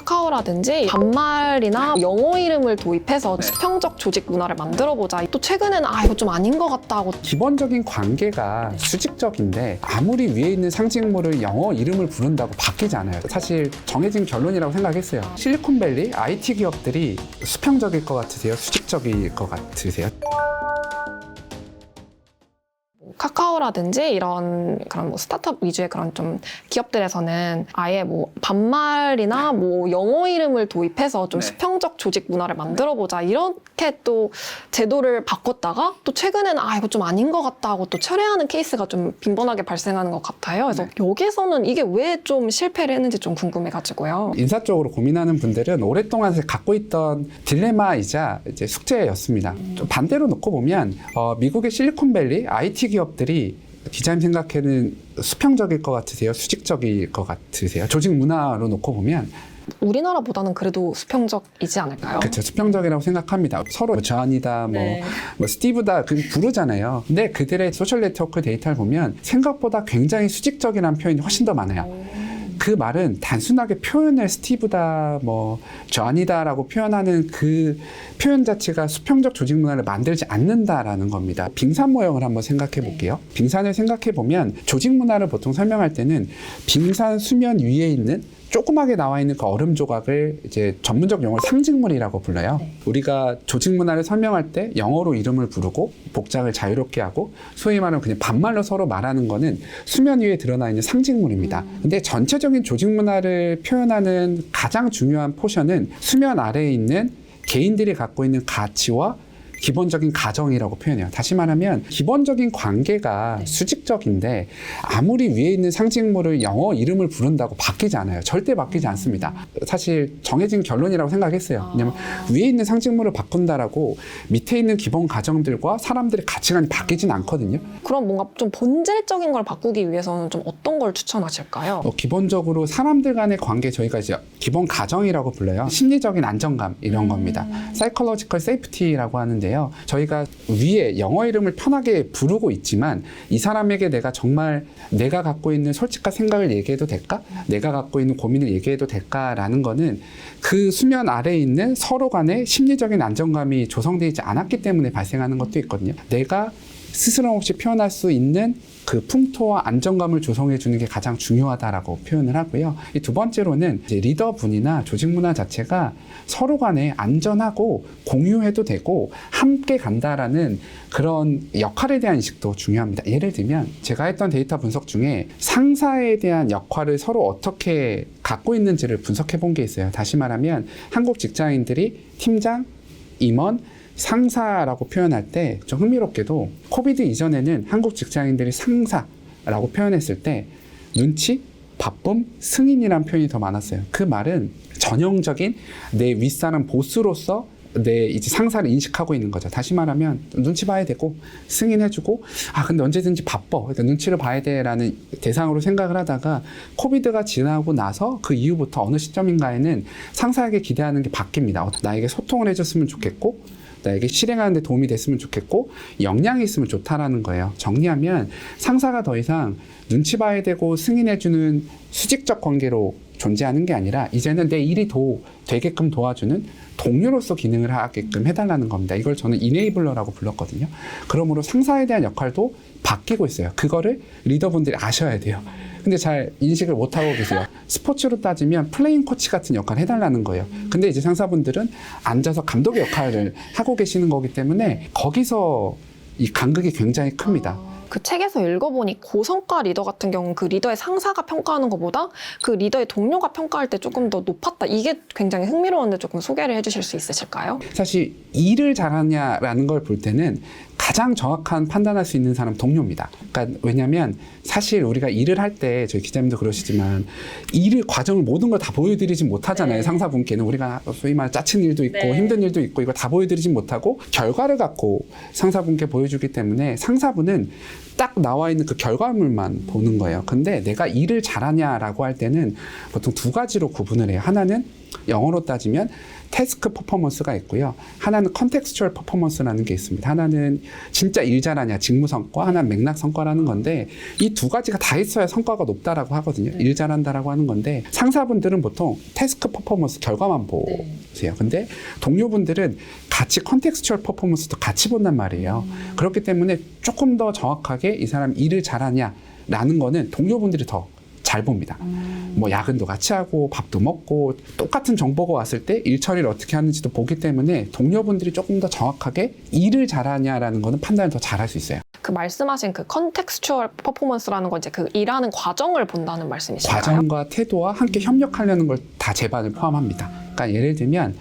카카오라든지 반말이나 영어 이름을 도입해서 수평적 조직 문화를 만들어보자. 또 최근에는 이거 좀 아닌 것 같다 하고 기본적인 관계가 수직적인데 아무리 위에 있는 상징물을 영어 이름을 부른다고 바뀌지 않아요. 사실 정해진 결론이라고 생각했어요. 실리콘밸리 IT 기업들이 수평적일 것 같으세요? 수직적일 것 같으세요? 카카오라든지 이런 그런 스타트업 위주의 그런 좀 기업들에서는 아예 반말이나 영어 이름을 도입해서 좀 수평적 조직 문화를 만들어보자 이렇게 또 제도를 바꿨다가 또 최근에는 이거 좀 아닌 것 같다 하고 또 철회하는 케이스가 좀 빈번하게 발생하는 것 같아요. 그래서 여기서는 이게 왜 좀 실패를 했는지 좀 궁금해가지고요. 인사 쪽으로 고민하는 분들은 오랫동안 갖고 있던 딜레마이자 이제 숙제였습니다. 좀 반대로 놓고 보면 미국의 실리콘밸리 IT 기업들이 기자님 생각에는 수평적일 것 같으세요? 수직적일 것 같으세요? 조직 문화로 놓고 보면 우리나라보다는 그래도 수평적이지 않을까요? 그렇죠. 수평적이라고 생각합니다. 서로 저안이다, 스티브다 부르잖아요. 근데 그들의 소셜 네트워크 데이터를 보면 생각보다 굉장히 수직적이라는 표현이 훨씬 더 많아요. 그 말은 단순하게 표현을 스티브다, 저안이다라고 표현하는 그 표현 자체가 수평적 조직 문화를 만들지 않는다라는 겁니다. 빙산 모형을 한번 생각해 볼게요. 빙산을 생각해 보면 조직 문화를 보통 설명할 때는 빙산 수면 위에 있는 조그맣게 나와 있는 그 얼음 조각을 이제 전문적 용어로 상징물이라고 불러요. 우리가 조직 문화를 설명할 때 영어로 이름을 부르고 복장을 자유롭게 하고 소위 말하면 그냥 반말로 서로 말하는 거는 수면 위에 드러나 있는 상징물입니다. 근데 전체적인 조직 문화를 표현하는 가장 중요한 포션은 수면 아래에 있는 개인들이 갖고 있는 가치와 기본적인 가정이라고 표현해요. 다시 말하면 기본적인 관계가 수직적인데 아무리 위에 있는 상징물을 영어 이름을 부른다고 바뀌지 않아요. 절대 바뀌지 않습니다. 사실 정해진 결론이라고 생각했어요. 왜냐면 위에 있는 상징물을 바꾼다라고 밑에 있는 기본 가정들과 사람들의 가치관이 바뀌진 않거든요. 그럼 뭔가 좀 본질적인 걸 바꾸기 위해서는 좀 어떤 걸 추천하실까요? 기본적으로 사람들 간의 관계 저희가 이제 기본 가정이라고 불러요. 심리적인 안정감 이런 겁니다. Psychological safety라고 하는데 저희가 위에 영어 이름을 편하게 부르고 있지만 이 사람에게 내가 정말 내가 갖고 있는 솔직한 생각을 얘기해도 될까? 내가 갖고 있는 고민을 얘기해도 될까라는 거는 그 수면 아래에 있는 서로 간의 심리적인 안정감이 조성되지 않았기 때문에 발생하는 것도 있거든요. 내가 스스럼 없이 표현할 수 있는 그 풍토와 안정감을 조성해 주는 게 가장 중요하다라고 표현을 하고요. 이 두 번째로는 이제 리더분이나 조직 문화 자체가 서로 간에 안전하고 공유해도 되고 함께 간다라는 그런 역할에 대한 인식도 중요합니다. 예를 들면 제가 했던 데이터 분석 중에 상사에 대한 역할을 서로 어떻게 갖고 있는지를 분석해 본 게 있어요. 다시 말하면 한국 직장인들이 팀장, 임원, 상사라고 표현할 때 좀 흥미롭게도 코비드 이전에는 한국 직장인들이 상사라고 표현했을 때 눈치, 바쁨, 승인이란 표현이 더 많았어요. 그 말은 전형적인 내 윗사람 보스로서 내 이제 상사를 인식하고 있는 거죠. 다시 말하면 눈치 봐야 되고 승인해주고 근데 언제든지 바빠. 그러니까 눈치를 봐야 돼라는 대상으로 생각을 하다가 코비드가 지나고 나서 그 이후부터 어느 시점인가에는 상사에게 기대하는 게 바뀝니다. 나에게 소통을 해줬으면 좋겠고 나에게 실행하는 데 도움이 됐으면 좋겠고 역량이 있으면 좋다라는 거예요. 정리하면 상사가 더 이상 눈치 봐야 되고 승인해주는 수직적 관계로 존재하는 게 아니라 이제는 내 일이 되게끔 도와주는 동료로서 기능을 하게끔 해달라는 겁니다. 이걸 저는 이네이블러라고 불렀거든요. 그러므로 상사에 대한 역할도 바뀌고 있어요. 그거를 리더분들이 아셔야 돼요. 근데 잘 인식을 못하고 계세요. 스포츠로 따지면 플레잉 코치 같은 역할을 해달라는 거예요. 근데 이제 상사분들은 앉아서 감독의 역할을 하고 계시는 거기 때문에 거기서 이 간극이 굉장히 큽니다. 그 책에서 읽어보니 고성과 리더 같은 경우는 그 리더의 상사가 평가하는 것보다 그 리더의 동료가 평가할 때 조금 더 높았다. 이게 굉장히 흥미로운데 조금 소개를 해주실 수 있으실까요? 사실 일을 잘하냐라는 걸 볼 때는 가장 정확한 판단할 수 있는 사람 동료입니다. 그러니까 왜냐하면 사실 우리가 일을 할 때 저희 기자님도 그러시지만 일을 과정을 모든 걸 다 보여드리진 못하잖아요. 상사분께는 우리가 소위 말해 짜친 일도 있고 힘든 일도 있고 이걸 다 보여드리진 못하고 결과를 갖고 상사분께 보여주기 때문에 상사분은 딱 나와 있는 그 결과물만 보는 거예요. 근데 내가 일을 잘하냐라고 할 때는 보통 두 가지로 구분을 해요. 하나는 영어로 따지면 태스크 퍼포먼스가 있고요. 하나는 컨텍스추얼 퍼포먼스라는 게 있습니다. 하나는 진짜 일 잘하냐 직무 성과, 하나는 맥락 성과라는 건데 이 두 가지가 다 있어야 성과가 높다라고 하거든요. 일 잘한다라고 하는 건데 상사분들은 보통 태스크 퍼포먼스 결과만 보세요. 근데 동료분들은 같이 컨텍스추얼 퍼포먼스도 같이 본단 말이에요. 그렇기 때문에 조금 더 정확하게 이 사람 일을 잘하냐라는 거는 동료분들이 더 잘 봅니다. 뭐 야근도 같이 하고 밥도 먹고 똑같은 정보가 왔을 때 일 처리를 어떻게 하는지도 보기 때문에 동료분들이 조금 더 정확하게 일을 잘하냐라는 거는 판단을 더 잘할 수 있어요. 그 말씀하신 그 컨텍스추얼 퍼포먼스라는 건 이제 그 일하는 과정을 본다는 말씀이신가요? 과정과 태도와 함께 협력하려는 걸 다 제반을 포함합니다. 그러니까 예를 들면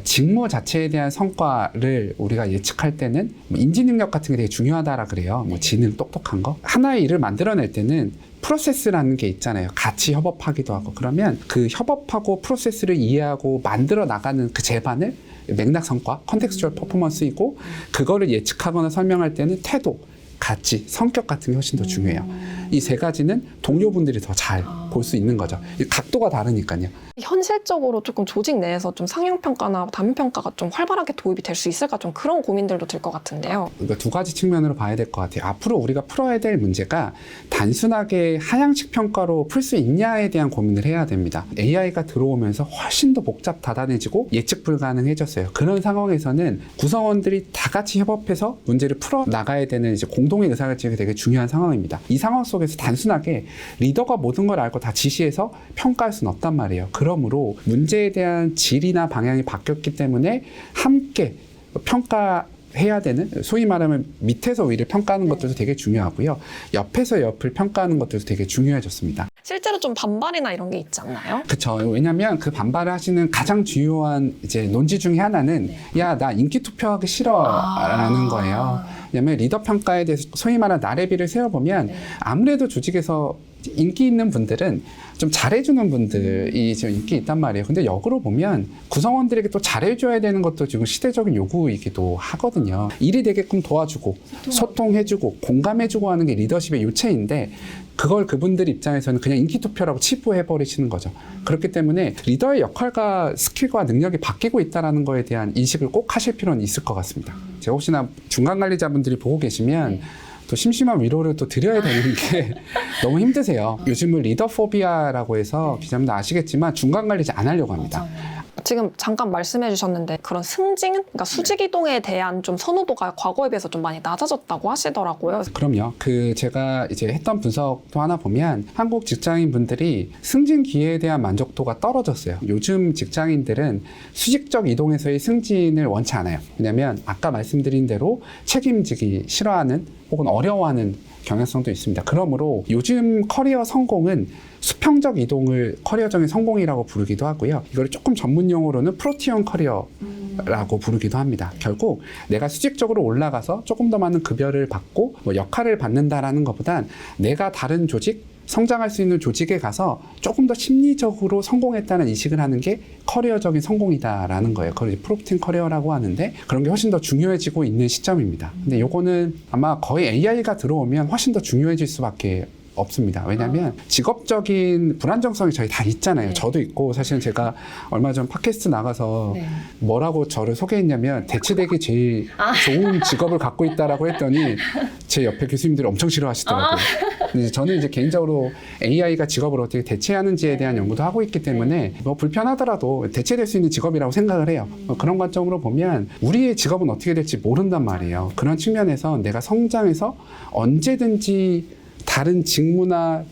직무 자체에 대한 성과를 우리가 예측할 때는 뭐 인지 능력 같은 게 되게 중요하다라 그래요. 뭐 지능, 똑똑한 거. 하나의 일을 만들어낼 때는 프로세스라는 게 있잖아요. 같이 협업하기도 하고. 그러면 그 협업하고 프로세스를 이해하고 만들어 나가는 그 제반을 맥락 성과, 컨텍스추얼 퍼포먼스이고 그거를 예측하거나 설명할 때는 태도, 가치, 성격 같은 게 훨씬 더 중요해요. 이 세 가지는 동료분들이 더 잘 볼 수 있는 거죠. 각도가 다르니까요. 현실적으로 조금 조직 내에서 좀 상향평가나 단면평가가 좀 활발하게 도입이 될 수 있을까 좀 그런 고민들도 들 것 같은데요. 그러니까 두 가지 측면으로 봐야 될 것 같아요. 앞으로 우리가 풀어야 될 문제가 단순하게 하향식 평가로 풀 수 있냐에 대한 고민을 해야 됩니다. AI가 들어오면서 훨씬 더 복잡 다단해지고 예측 불가능해졌어요. 그런 상황에서는 구성원들이 다 같이 협업해서 문제를 풀어 나가야 되는 이제 공동의 의사결정이 되게 중요한 상황입니다. 이 상황 속에서 단순하게 리더가 모든 걸 알고 다 지시해서 평가할 수는 없단 말이에요. 그러므로 문제에 대한 질이나 방향이 바뀌었기 때문에 함께 평가해야 되는, 소위 말하면 밑에서 위를 평가하는 것들도 되게 중요하고요. 옆에서 옆을 평가하는 것들도 되게 중요해졌습니다. 실제로 좀 반발이나 이런 게 있지 않나요? 그렇죠. 왜냐하면 그 반발을 하시는 가장 주요한 이제 논지 중에 하나는 야, 나 인기 투표하기 싫어라는 거예요. 왜냐하면 리더 평가에 대해서 소위 말하는 나래비를 세워보면 아무래도 조직에서 인기 있는 분들은 좀 잘해주는 분들이 좀 인기 있단 말이에요. 근데 역으로 보면 구성원들에게 또 잘해줘야 되는 것도 지금 시대적인 요구이기도 하거든요. 일이 되게끔 도와주고 소통해주고 공감해주고 하는 게 리더십의 요체인데 그걸 그분들 입장에서는 그냥 인기 투표라고 치부해버리시는 거죠. 그렇기 때문에 리더의 역할과 스킬과 능력이 바뀌고 있다는 거에 대한 인식을 꼭 하실 필요는 있을 것 같습니다. 제가 혹시나 중간 관리자분들이 보고 계시면 또 심심한 위로를 또 드려야 되는 게 너무 힘드세요. 요즘은 리더 포비아라고 해서 기자님도 아시겠지만 중간 관리자 안 하려고 합니다. 지금 잠깐 말씀해 주셨는데 그런 승진, 그러니까 수직 이동에 대한 좀 선호도가 과거에 비해서 좀 많이 낮아졌다고 하시더라고요. 그럼요. 제가 이제 했던 분석도 하나 보면 한국 직장인 분들이 승진 기회에 대한 만족도가 떨어졌어요. 요즘 직장인들은 수직적 이동에서의 승진을 원치 않아요. 왜냐하면 아까 말씀드린 대로 책임지기 싫어하는 혹은 어려워하는 경향성도 있습니다. 그러므로 요즘 커리어 성공은 수평적 이동을 커리어적인 성공이라고 부르기도 하고요. 이걸 조금 전문 용어로는 프로티온 커리어라고 부르기도 합니다. 결국 내가 수직적으로 올라가서 조금 더 많은 급여를 받고 뭐 역할을 받는다라는 것보단 내가 다른 조직, 성장할 수 있는 조직에 가서 조금 더 심리적으로 성공했다는 인식을 하는 게 커리어적인 성공이다라는 거예요. 그걸 프로틴 커리어라고 하는데 그런 게 훨씬 더 중요해지고 있는 시점입니다. 근데 요거는 아마 거의 AI가 들어오면 훨씬 더 중요해질 수밖에 없습니다. 왜냐하면 직업적인 불안정성이 저희 다 있잖아요. 저도 있고 사실은 제가 얼마 전 팟캐스트 나가서 뭐라고 저를 소개했냐면 대체되기 제일 좋은 직업을 갖고 있다라고 했더니 제 옆에 교수님들이 엄청 싫어하시더라고요. 근데 저는 이제 개인적으로 AI가 직업을 어떻게 대체하는지에 대한 연구도 하고 있기 때문에 뭐 불편하더라도 대체될 수 있는 직업이라고 생각을 해요. 그런 관점으로 보면 우리의 직업은 어떻게 될지 모른단 말이에요. 그런 측면에서 내가 성장해서 언제든지 다른 직무나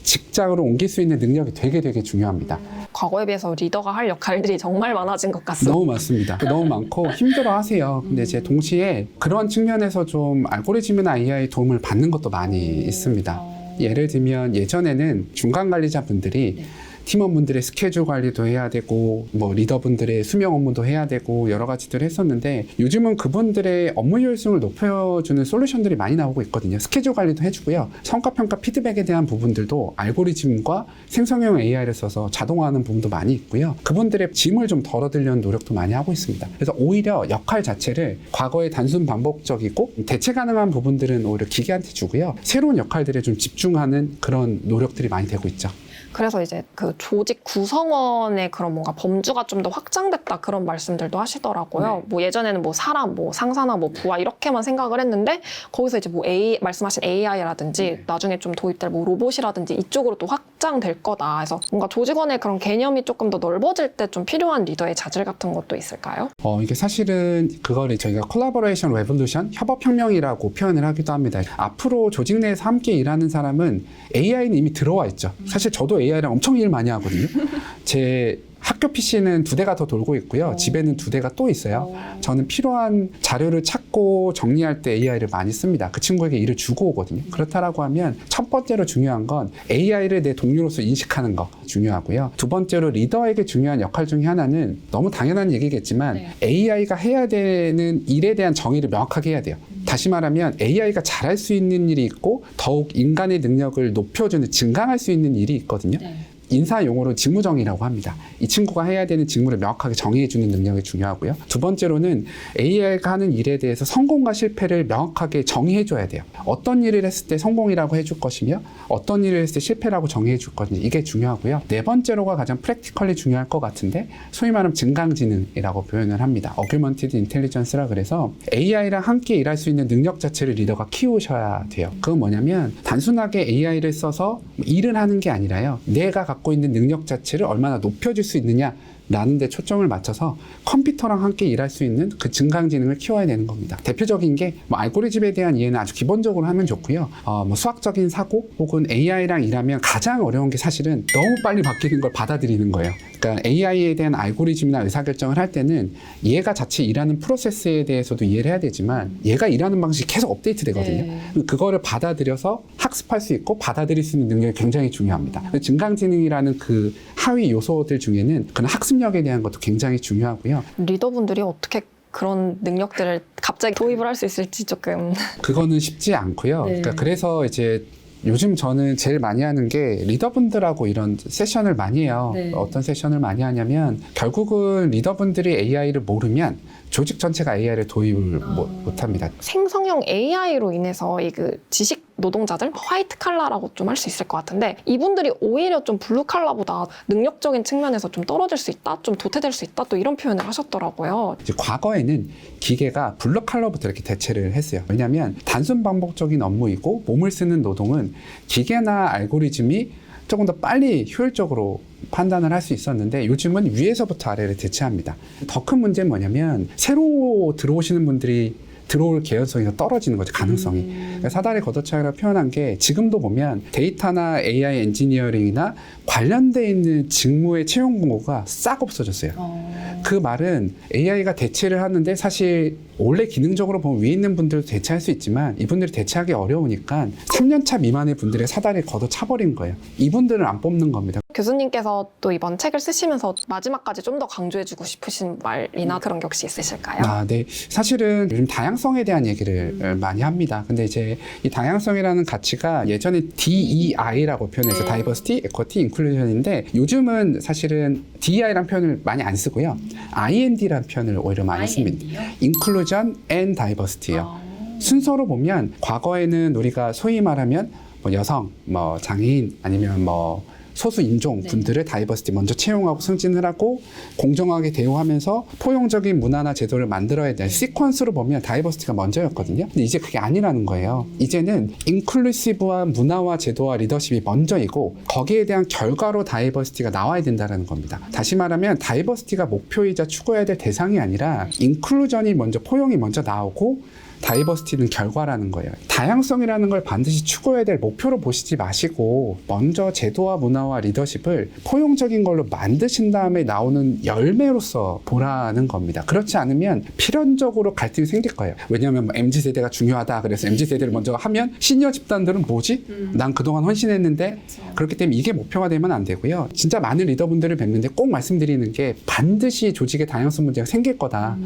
직장으로 옮길 수 있는 능력이 되게 중요합니다. 과거에 비해서 리더가 할 역할들이 정말 많아진 것 같습니다. 너무 많습니다. 너무 많고 힘들어 하세요. 근데 이제 동시에 그런 측면에서 좀 알고리즘이나 AI 도움을 받는 것도 많이 있습니다. 예를 들면 예전에는 중간 관리자분들이 팀원분들의 스케줄 관리도 해야 되고 뭐 리더분들의 수명 업무도 해야 되고 여러 가지들을 했었는데 요즘은 그분들의 업무 효율성을 높여주는 솔루션들이 많이 나오고 있거든요. 스케줄 관리도 해주고요. 성과평가 피드백에 대한 부분들도 알고리즘과 생성형 AI를 써서 자동화하는 부분도 많이 있고요. 그분들의 짐을 좀 덜어들려는 노력도 많이 하고 있습니다. 그래서 오히려 역할 자체를 과거의 단순 반복적이고 대체 가능한 부분들은 오히려 기계한테 주고요. 새로운 역할들에 좀 집중하는 그런 노력들이 많이 되고 있죠. 그래서 이제 그 조직 구성원의 그런 뭔가 범주가 좀 더 확장됐다 그런 말씀들도 하시더라고요. 네. 뭐 예전에는 뭐 사람, 뭐 상사나 뭐 부하 이렇게만 생각을 했는데 거기서 이제 뭐 말씀하신 AI라든지 네. 나중에 좀 도입될 뭐 로봇이라든지 이쪽으로 또 확장될 거다. 그래서 뭔가 조직원의 그런 개념이 조금 더 넓어질 때 좀 필요한 리더의 자질 같은 것도 있을까요? 이게 사실은 그거를 저희가 콜라보레이션 레볼루션, 협업혁명이라고 표현을 하기도 합니다. 앞으로 조직 내에서 함께 일하는 사람은 AI는 이미 들어와 있죠. 사실 저도 AI랑 엄청 일 많이 하거든요. 제 학교 PC는 2대가 더 돌고 있고요. 집에는 2대가 또 있어요. 저는 필요한 자료를 찾고 정리할 때 AI를 많이 씁니다. 그 친구에게 일을 주고 오거든요. 그렇다라고 하면 첫 번째로 중요한 건 AI를 내 동료로서 인식하는 거 중요하고요. 두 번째로 리더에게 중요한 역할 중에 하나는 너무 당연한 얘기겠지만 AI가 해야 되는 일에 대한 정의를 명확하게 해야 돼요. 다시 말하면 AI가 잘할 수 있는 일이 있고 더욱 인간의 능력을 높여주는, 증강할 수 있는 일이 있거든요. 인사 용어로 직무정의라고 합니다. 이 친구가 해야 되는 직무를 명확하게 정의해주는 능력이 중요하고요. 두 번째로는 AI가 하는 일에 대해서 성공과 실패를 명확하게 정의해줘야 돼요. 어떤 일을 했을 때 성공이라고 해줄 것이며 어떤 일을 했을 때 실패라고 정의해줄 것인지, 이게 중요하고요. 네 번째로가 가장 프랙티컬리 중요할 것 같은데 소위 말하면 증강지능이라고 표현을 합니다. 어규먼티드 인텔리전스라 그래서 AI랑 함께 일할 수 있는 능력 자체를 리더가 키우셔야 돼요. 그건 뭐냐면 단순하게 AI를 써서 일을 하는 게 아니라요. 내가 갖고 있는 능력 자체를 얼마나 높여줄 수 있느냐 라는 데 초점을 맞춰서 컴퓨터랑 함께 일할 수 있는 그 증강지능을 키워야 되는 겁니다. 대표적인 게 뭐 알고리즘에 대한 이해는 아주 기본적으로 하면 좋고요. 뭐 수학적인 사고 혹은 AI랑 일하면 가장 어려운 게 사실은 너무 빨리 바뀌는 걸 받아들이는 거예요. 그러니까 AI에 대한 알고리즘이나 의사결정을 할 때는 얘가 자체 일하는 프로세스에 대해서도 이해를 해야 되지만 얘가 일하는 방식이 계속 업데이트 되거든요. 그거를 받아들여서 학습할 수 있고 받아들일 수 있는 능력이 굉장히 중요합니다. 증강지능이라는 그 하위 요소들 중에는 그런 학습력에 대한 것도 굉장히 중요하고요. 리더분들이 어떻게 그런 능력들을 갑자기 도입을 할 수 있을지 조금. 그거는 쉽지 않고요. 그러니까 그래서 이제 요즘 저는 제일 많이 하는 게 리더분들하고 이런 세션을 많이 해요. 어떤 세션을 많이 하냐면 결국은 리더분들이 AI를 모르면 조직 전체가 AI를 도입을 못합니다. 생성형 AI로 인해서 이 그 지식 노동자들, 화이트 칼라라고 좀 할 수 있을 것 같은데 이분들이 오히려 좀 블루 칼라보다 능력적인 측면에서 좀 떨어질 수 있다, 좀 도태될 수 있다, 또 이런 표현을 하셨더라고요. 이제 과거에는 기계가 블루 칼라부터 이렇게 대체를 했어요. 왜냐하면 단순 반복적인 업무이고 몸을 쓰는 노동은 기계나 알고리즘이 조금 더 빨리 효율적으로 판단을 할 수 있었는데 요즘은 위에서부터 아래를 대체합니다. 더 큰 문제는 뭐냐면 새로 들어오시는 분들이 들어올 개연성이 떨어지는 거죠, 가능성이. 사다리 걷어차기라고 표현한 게 지금도 보면 데이터나 AI 엔지니어링이나 관련돼 있는 직무의 채용 공고가 싹 없어졌어요. 그 말은 AI가 대체를 하는데 사실 원래 기능적으로 보면 위에 있는 분들도 대체할 수 있지만 이분들이 대체하기 어려우니까 3년차 미만의 분들의 사다리를 걷어차버린 거예요. 이분들을 안 뽑는 겁니다. 교수님께서 또 이번 책을 쓰시면서 마지막까지 좀 더 강조해주고 싶으신 말이나 그런 게 혹시 있으실까요? 네. 사실은 요즘 다양성에 대한 얘기를 많이 합니다. 근데 이제 이 다양성이라는 가치가 예전에 DEI라고 표현해서 Diversity, Equity, Inclusion인데 요즘은 사실은 DEI라는 표현을 많이 안 쓰고요. IND라는 표현을 오히려 많이 씁니다. Inclusion and Diversity예요. 순서로 보면 과거에는 우리가 소위 말하면 뭐 여성, 뭐 장애인 아니면 뭐 소수 인종 분들을 다이버시티 먼저 채용하고 승진을 하고 공정하게 대우하면서 포용적인 문화나 제도를 만들어야 될 시퀀스로 보면 다이버시티가 먼저였거든요. 근데 이제 그게 아니라는 거예요. 이제는 인클루시브한 문화와 제도와 리더십이 먼저이고 거기에 대한 결과로 다이버시티가 나와야 된다는 겁니다. 다시 말하면 다이버시티가 목표이자 추구해야 될 대상이 아니라 인클루전이 먼저, 포용이 먼저 나오고 다이버시티는 결과라는 거예요. 다양성이라는 걸 반드시 추구해야 될 목표로 보시지 마시고 먼저 제도와 문화와 리더십을 포용적인 걸로 만드신 다음에 나오는 열매로서 보라는 겁니다. 그렇지 않으면 필연적으로 갈등이 생길 거예요. 왜냐하면 MZ세대가 중요하다 그래서 MZ세대를 먼저 하면 시니어 집단들은 뭐지? 난 그동안 헌신했는데 그렇기 때문에 이게 목표가 되면 안 되고요. 진짜 많은 리더분들을 뵙는데 꼭 말씀드리는 게 반드시 조직의 다양성 문제가 생길 거다.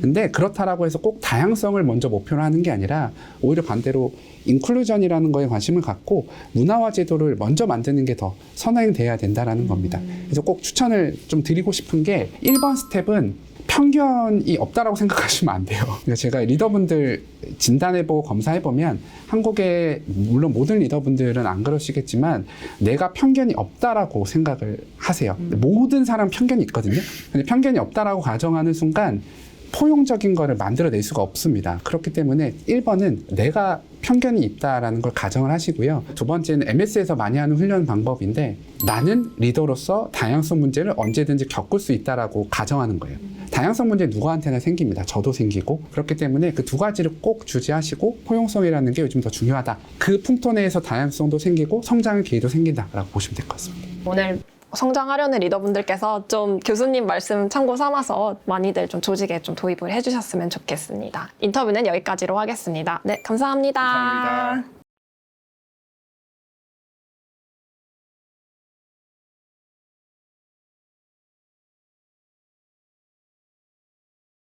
근데 그렇다라고 해서 꼭 다양성을 먼저 목표로 하는 게 아니라 오히려 반대로 인클루전이라는 거에 관심을 갖고 문화와 제도를 먼저 만드는 게 더 선행돼야 된다라는 겁니다. 그래서 꼭 추천을 좀 드리고 싶은 게 1번 스텝은 편견이 없다라고 생각하시면 안 돼요. 그러니까 제가 리더분들 진단해보고 검사해보면 한국의 물론 모든 리더분들은 안 그러시겠지만 내가 편견이 없다라고 생각을 하세요. 모든 사람 편견이 있거든요. 근데 편견이 없다라고 가정하는 순간 포용적인 거를 만들어낼 수가 없습니다. 그렇기 때문에 1번은 내가 편견이 있다라는 걸 가정을 하시고요. 두 번째는 MS에서 많이 하는 훈련 방법인데 나는 리더로서 다양성 문제를 언제든지 겪을 수 있다라고 가정하는 거예요. 다양성 문제 누구한테나 생깁니다. 저도 생기고. 그렇기 때문에 그 두 가지를 꼭 주제하시고 포용성이라는 게 요즘 더 중요하다. 그 풍토 내에서 다양성도 생기고 성장의 기회도 생긴다라고 보시면 될 것 같습니다. 오늘 성장하려는 리더분들께서 좀 교수님 말씀 참고 삼아서 많이들 좀 조직에 좀 도입을 해주셨으면 좋겠습니다. 인터뷰는 여기까지로 하겠습니다. 네, 감사합니다. 감사합니다.